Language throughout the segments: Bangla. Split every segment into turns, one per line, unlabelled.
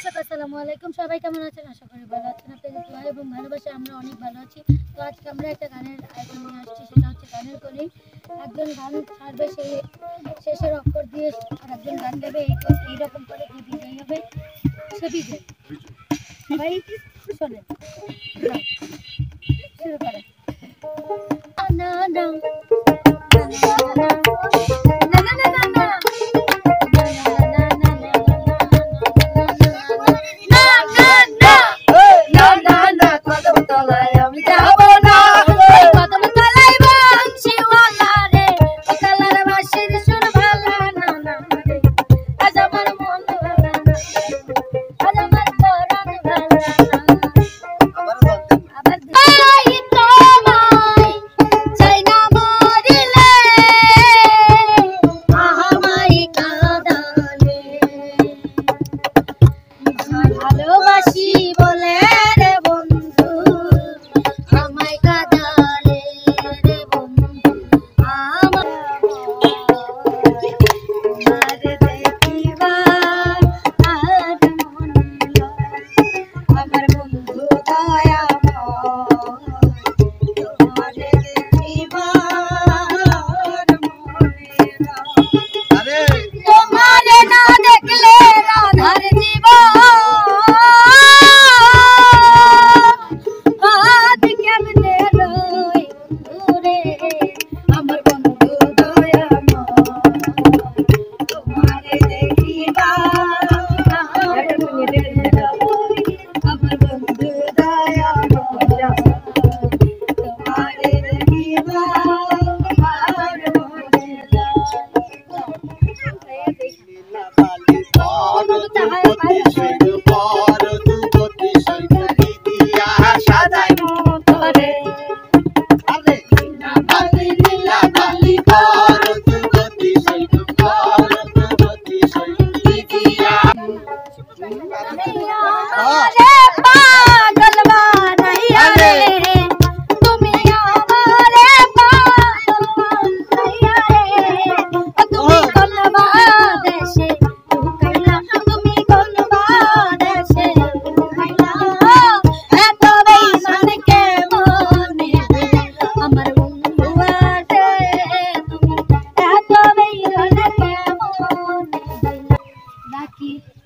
দর্শক আসসালামু আলাইকুম, সবাই কেমন আছেন? আশা করি ভালো আছেন। আপনাদের দোয়া এবং ভালোবাসা আমরা অনেক ভালো আছি। তো আজকে আমরা একটা গানের আয়োজন নিয়ে আসছি, সেটা হচ্ছে গানের কলি। একজন গান ছাড়বে, সেই শেষের অক্ষর দিয়ে আরেকজন গান দেবে, এইরকম করে যে বিজয়ী হবে সে বিজয়ী। সবাই শোনেন, শুরু করেন। না না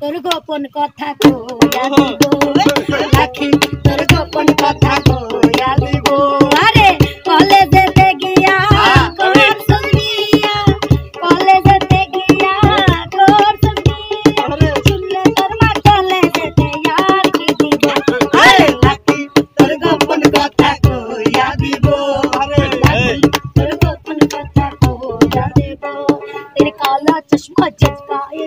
তোর গোপন কথা কইয়া দিব, রাখি তোর গোপন কথা কইয়া দিব। আরে কলেজেতে গিয়া কর সুনিয়া, কলেজেতে গিয়া কর সুনিয়া, শুনলে তোর মা কলেজেতে আর কি দিব। আরে রাখি তোর গোপন কথা কইয়া দিব, রাখি তোর গোপন কথা কইয়া দিব। তেরে কালা চশমা চচকায়ে